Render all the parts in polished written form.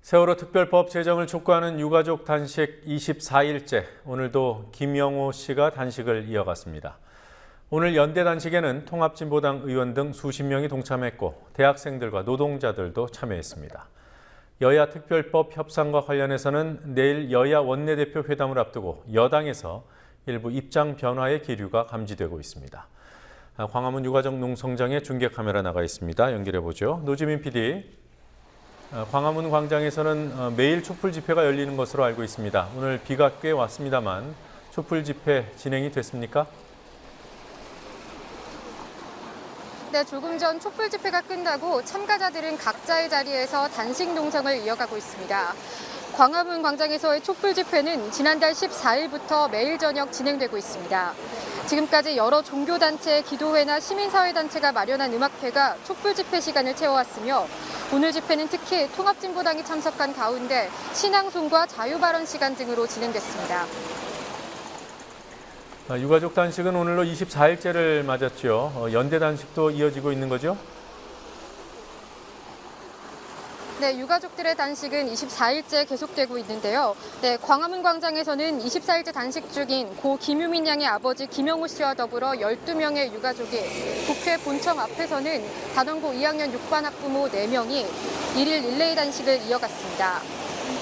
세월호 특별법 제정을 촉구하는 유가족 단식 24일째, 오늘도 김영호 씨가 단식을 이어갔습니다. 오늘 연대 단식에는 통합진보당 의원 등 수십 명이 동참했고 대학생들과 노동자들도 참여했습니다. 여야 특별법 협상과 관련해서는 내일 여야 원내대표 회담을 앞두고 여당에서 일부 입장 변화의 기류가 감지되고 있습니다. 광화문 유가족 농성장에 중계 카메라 나가 있습니다. 연결해보죠. 노지민 PD. 광화문 광장에서는 매일 촛불 집회가 열리는 것으로 알고 있습니다. 오늘 비가 꽤 왔습니다만 촛불 집회 진행이 됐습니까? 네, 조금 전 촛불 집회가 끝나고 참가자들은 각자의 자리에서 단식 농성을 이어가고 있습니다. 광화문 광장에서의 촛불 집회는 지난달 14일부터 매일 저녁 진행되고 있습니다. 지금까지 여러 종교단체, 기도회나 시민사회단체가 마련한 음악회가 촛불 집회 시간을 채워왔으며 오늘 집회는 특히 통합진보당이 참석한 가운데 신앙송과 자유발언 시간 등으로 진행됐습니다. 유가족 단식은 오늘로 24일째를 맞았죠. 연대 단식도 이어지고 있는 거죠? 네, 유가족들의 단식은 24일째 계속되고 있는데요. 네, 광화문 광장에서는 24일째 단식 중인 고 김유민 양의 아버지 김영호 씨와 더불어 12명의 유가족이 국회 본청 앞에서는 단원고 2학년 6반 학부모 4명이 1일 릴레이 단식을 이어갔습니다.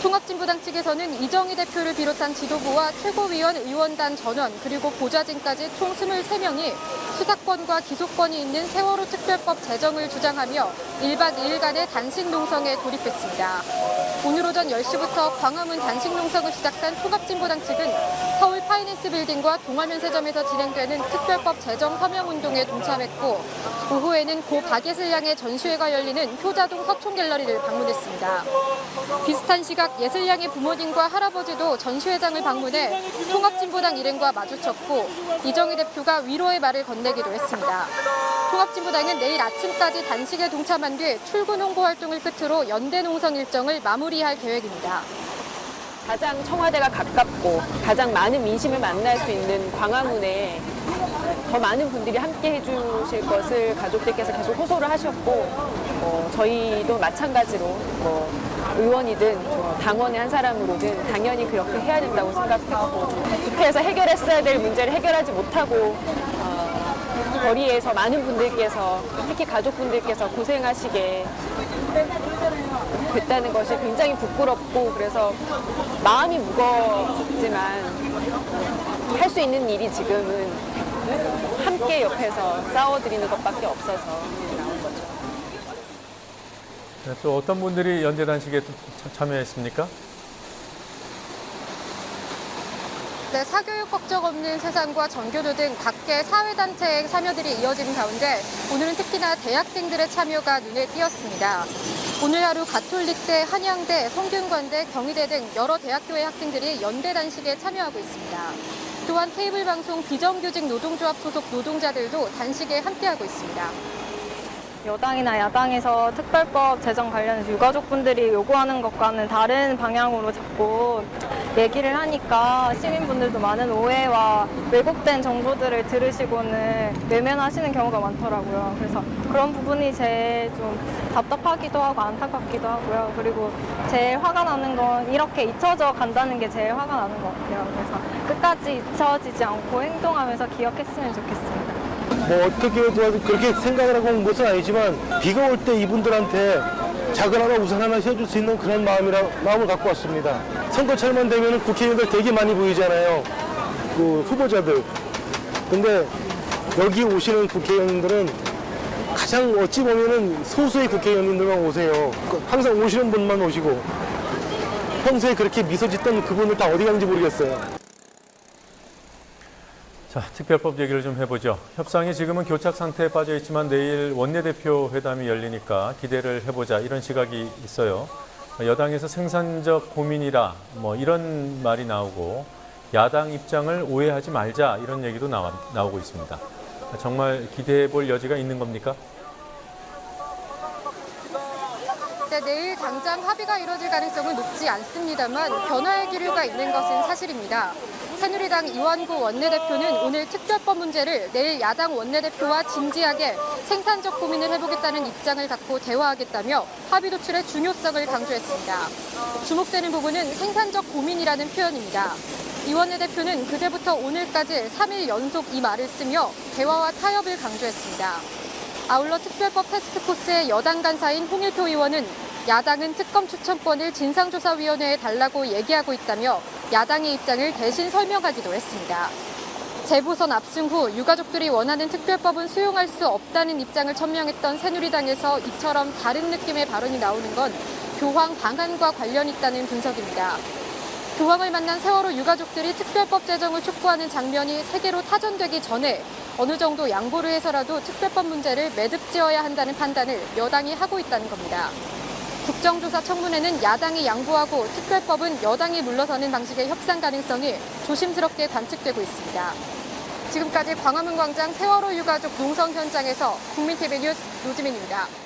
통합진보당 측에서는 이정희 대표를 비롯한 지도부와 최고위원 의원단 전원 그리고 보좌진까지 총 23명이 수사권과 기소권이 있는 세월호 특별법 제정을 주장하며 1박 2일간의 단식 농성에 돌입했습니다. 오늘 오전 10시부터 광화문 단식 농성을 시작한 통합진보당 측은 서울 파이낸스 빌딩과 동아면세점에서 진행되는 특별법 제정 서명운동에 동참했고 오후에는 고 박예슬 양의 전시회가 열리는 효자동 서촌갤러리를 방문했습니다. 비슷한 시각 예슬 양의 부모님과 할아버지도 전시회장을 방문해 통합진보당 일행과 마주쳤고 이정희 대표가 위로의 말을 건네기도 했습니다. 통합진보당은 내일 아침까지 단식에 동참한 뒤 출근 홍보 활동을 끝으로 연대 농성 일정을 마무리할 계획입니다. 가장 청와대가 가깝고 가장 많은 민심을 만날 수 있는 광화문에 더 많은 분들이 함께 해주실 것을 가족들께서 계속 호소를 하셨고 저희도 마찬가지로 의원이든 당원의 한 사람으로든 당연히 그렇게 해야 된다고 생각했고 국회에서 해결했어야 될 문제를 해결하지 못하고 거리에서 많은 분들께서 특히 가족분들께서 고생하시게 됐다는 것이 굉장히 부끄럽고 그래서 마음이 무겁지만 할 수 있는 일이 지금은 함께 옆에서 싸워드리는 것밖에 없어서 나온 거죠. 네, 또 어떤 분들이 연대 단식에 참여했습니까? 네, 사교육 걱정 없는 세상과 전교조 등 각계 사회단체의 참여들이 이어지는 가운데 오늘은 특히나 대학생들의 참여가 눈에 띄었습니다. 오늘 하루 가톨릭대, 한양대, 성균관대, 경희대 등 여러 대학교의 학생들이 연대 단식에 참여하고 있습니다. 또한 케이블 방송 비정규직 노동조합 소속 노동자들도 단식에 함께하고 있습니다. 여당이나 야당에서 특별법 제정 관련해서 유가족분들이 요구하는 것과는 다른 방향으로 자꾸 얘기를 하니까 시민분들도 많은 오해와 왜곡된 정보들을 들으시고는 외면하시는 경우가 많더라고요. 그래서 그런 부분이 제일 좀 답답하기도 하고 안타깝기도 하고요. 그리고 제일 화가 나는 건 이렇게 잊혀져 간다는 게 제일 화가 나는 것 같아요. 그래서 끝까지 잊혀지지 않고 행동하면서 기억했으면 좋겠습니다. 뭐 어떻게 도와도 그렇게 생각을 하고 온 것은 아니지만 비가 올 때 이분들한테 작은 하나 우산 하나 씌워줄 수 있는 그런 마음을 갖고 왔습니다. 선거철만 되면 국회의원들 되게 많이 보이잖아요. 그 후보자들. 근데 여기 오시는 국회의원들은 가장 어찌 보면은 소수의 국회의원님들만 오세요. 항상 오시는 분만 오시고 평소에 그렇게 미소 짓던 그분들 다 어디 갔는지 모르겠어요. 자, 특별법 얘기를 좀 해보죠. 협상이 지금은 교착 상태에 빠져 있지만 내일 원내대표 회담이 열리니까 기대를 해보자 이런 시각이 있어요. 여당에서 생산적 고민이라 이런 말이 나오고 야당 입장을 오해하지 말자 이런 얘기도 나오고 있습니다. 정말 기대해 볼 여지가 있는 겁니까? 네, 내일 당장 합의가 이뤄질 가능성은 높지 않습니다만 변화의 기류가 있는 것은 사실입니다. 새누리당 이완구 원내대표는 오늘 특별법 문제를 내일 야당 원내대표와 진지하게 생산적 고민을 해보겠다는 입장을 갖고 대화하겠다며 합의 도출의 중요성을 강조했습니다. 주목되는 부분은 생산적 고민이라는 표현입니다. 이 원내대표는 그제부터 오늘까지 3일 연속 이 말을 쓰며 대화와 타협을 강조했습니다. 아울러 특별법 태스크포스의 여당 간사인 홍일표 의원은 야당은 특검 추천권을 진상조사위원회에 달라고 얘기하고 있다며 야당의 입장을 대신 설명하기도 했습니다. 재보선 압승 후 유가족들이 원하는 특별법은 수용할 수 없다는 입장을 천명했던 새누리당에서 이처럼 다른 느낌의 발언이 나오는 건 교황 방한과 관련 있다는 분석입니다. 교황을 만난 세월호 유가족들이 특별법 제정을 촉구하는 장면이 세계로 타전되기 전에 어느 정도 양보를 해서라도 특별법 문제를 매듭지어야 한다는 판단을 여당이 하고 있다는 겁니다. 국정조사 청문회는 야당이 양보하고 특별법은 여당이 물러서는 방식의 협상 가능성이 조심스럽게 관측되고 있습니다. 지금까지 광화문 광장 세월호 유가족 농성 현장에서 국민TV 뉴스 노지민입니다.